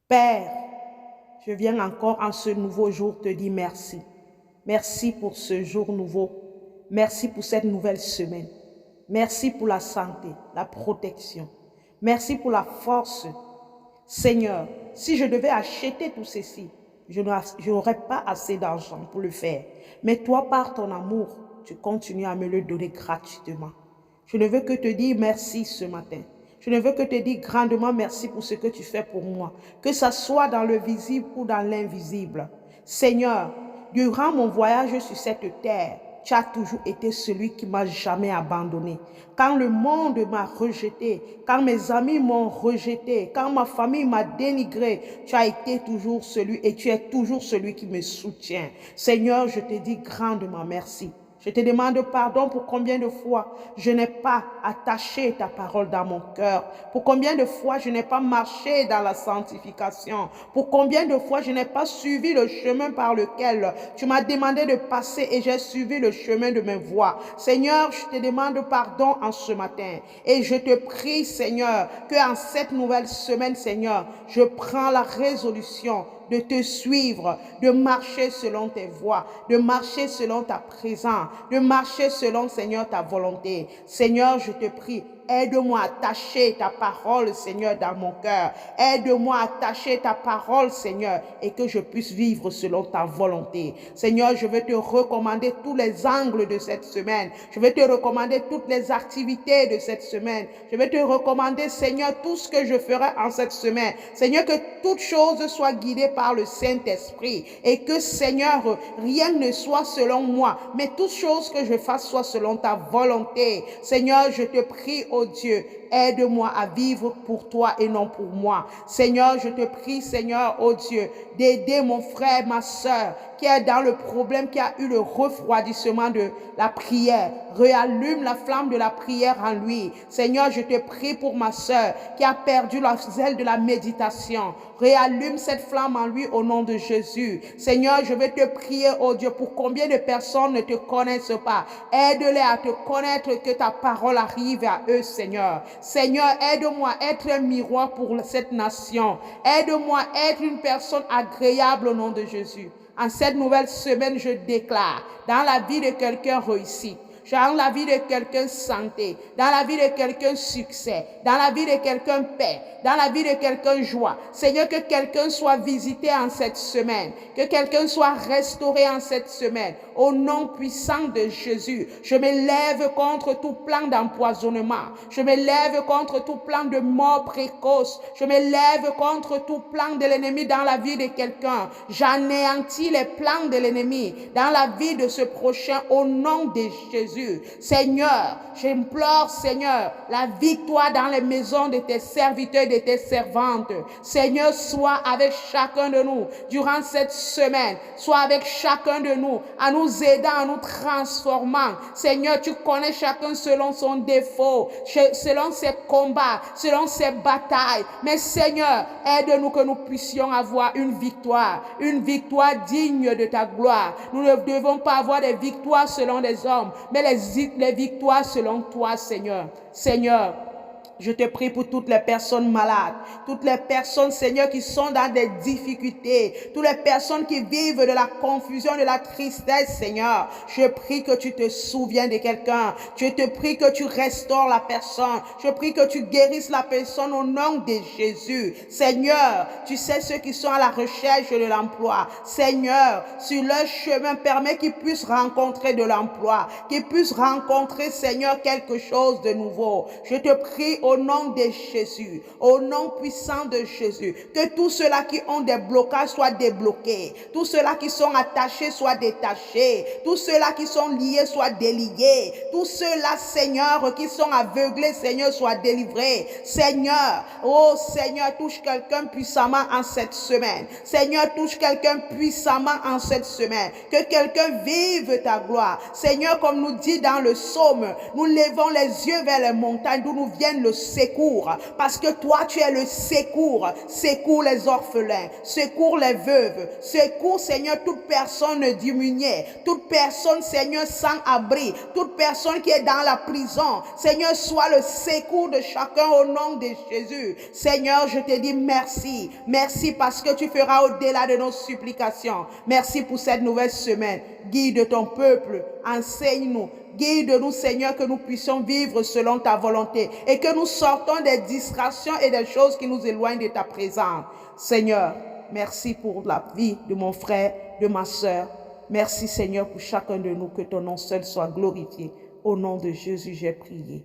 Père, je viens encore en ce nouveau jour te dire merci. Merci pour ce jour nouveau. Merci pour cette nouvelle semaine. Merci pour la santé, la protection. Merci pour la force. Seigneur, si je devais acheter tout ceci, je n'aurais pas assez d'argent pour le faire. Mais toi, par ton amour, tu continues à me le donner gratuitement. Je ne veux que te dire merci ce matin. Je ne veux que te dire grandement merci pour ce que tu fais pour moi, que ce soit dans le visible ou dans l'invisible. Seigneur, durant mon voyage sur cette terre, tu as toujours été celui qui m'a jamais abandonné. Quand le monde m'a rejeté, quand mes amis m'ont rejeté, quand ma famille m'a dénigré, tu as été toujours celui et tu es toujours celui qui me soutient. Seigneur, je te dis grandement merci. Je te demande pardon pour combien de fois je n'ai pas attaché ta parole dans mon cœur. Pour combien de fois je n'ai pas marché dans la sanctification. Pour combien de fois je n'ai pas suivi le chemin par lequel tu m'as demandé de passer et j'ai suivi le chemin de mes voies. Seigneur, je te demande pardon en ce matin. Et je te prie, Seigneur, qu'en cette nouvelle semaine, Seigneur, je prends la résolution de te suivre, de marcher selon tes voies, de marcher selon ta présence, de marcher selon, Seigneur, ta volonté. Seigneur, je te prie, aide-moi à attacher ta parole, Seigneur, dans mon cœur. Aide-moi à attacher ta parole, Seigneur, et que je puisse vivre selon ta volonté. Seigneur, je veux te recommander tous les angles de cette semaine. Je veux te recommander toutes les activités de cette semaine. Je veux te recommander, Seigneur, tout ce que je ferai en cette semaine. Seigneur, que toute chose soit guidée par le Saint-Esprit et que, Seigneur, rien ne soit selon moi, mais toute chose que je fasse soit selon ta volonté. Seigneur, je te prie, oh Dieu, aide-moi à vivre pour toi et non pour moi. Seigneur, je te prie, Seigneur, oh Dieu, d'aider mon frère, ma soeur, qui est dans le problème, qui a eu le refroidissement de la prière. Réallume la flamme de la prière en lui. Seigneur, je te prie pour ma soeur qui a perdu la zèle de la méditation. Réallume cette flamme en lui au nom de Jésus. Seigneur, je vais te prier, oh Dieu, pour combien de personnes ne te connaissent pas. Aide-les à te connaître, que ta parole arrive à eux, Seigneur. Seigneur, aide-moi à être un miroir pour cette nation. Aide-moi à être une personne agréable au nom de Jésus. En cette nouvelle semaine, je déclare dans la vie de quelqu'un réussi, dans la vie de quelqu'un santé, dans la vie de quelqu'un succès, dans la vie de quelqu'un paix, dans la vie de quelqu'un joie. Seigneur, que quelqu'un soit visité en cette semaine, que quelqu'un soit restauré en cette semaine. Au nom puissant de Jésus, je me lève contre tout plan d'empoisonnement. Je me lève contre tout plan de mort précoce. Je me lève contre tout plan de l'ennemi dans la vie de quelqu'un. J'anéantis les plans de l'ennemi dans la vie de ce prochain au nom de Jésus. Seigneur, j'implore, Seigneur, la victoire dans les maisons de tes serviteurs et de tes servantes. Seigneur, sois avec chacun de nous durant cette semaine. Sois avec chacun de nous, en nous aidant, en nous transformant. Seigneur, tu connais chacun selon son défaut, selon ses combats, selon ses batailles. Mais Seigneur, aide-nous que nous puissions avoir une victoire digne de ta gloire. Nous ne devons pas avoir des victoires selon les hommes, mais les victoires selon toi, Seigneur. Seigneur, je te prie pour toutes les personnes malades, toutes les personnes, Seigneur, qui sont dans des difficultés, toutes les personnes qui vivent de la confusion, de la tristesse, Seigneur. Je prie que tu te souviens de quelqu'un. Je te prie que tu restaures la personne. Je prie que tu guérisses la personne au nom de Jésus. Seigneur, tu sais ceux qui sont à la recherche de l'emploi. Seigneur, sur leur chemin, permets qu'ils puissent rencontrer de l'emploi, qu'ils puissent rencontrer, Seigneur, quelque chose de nouveau. Je te prie au nom de Jésus, au nom puissant de Jésus, que tous ceux-là qui ont des blocages soient débloqués, tous ceux-là qui sont attachés soient détachés, tous ceux-là qui sont liés soient déliés, tous ceux-là, Seigneur, qui sont aveuglés, Seigneur, soient délivrés. Seigneur, oh Seigneur, touche quelqu'un puissamment en cette semaine. Seigneur, touche quelqu'un puissamment en cette semaine. Que quelqu'un vive ta gloire. Seigneur, comme nous dit dans le psaume, nous levons les yeux vers les montagnes d'où nous viennent le secours, parce que toi, tu es le secours. Secours les orphelins, secours les veuves, secours, Seigneur, toute personne diminuée, toute personne, Seigneur, sans abri, toute personne qui est dans la prison. Seigneur, sois le secours de chacun au nom de Jésus. Seigneur, je te dis merci. Merci parce que tu feras au-delà de nos supplications. Merci pour cette nouvelle semaine. Guide ton peuple, enseigne-nous. Guide-nous, Seigneur, que nous puissions vivre selon ta volonté et que nous sortons des distractions et des choses qui nous éloignent de ta présence. Seigneur, merci pour la vie de mon frère, de ma soeur. Merci, Seigneur, pour chacun de nous, que ton nom seul soit glorifié. Au nom de Jésus, j'ai prié.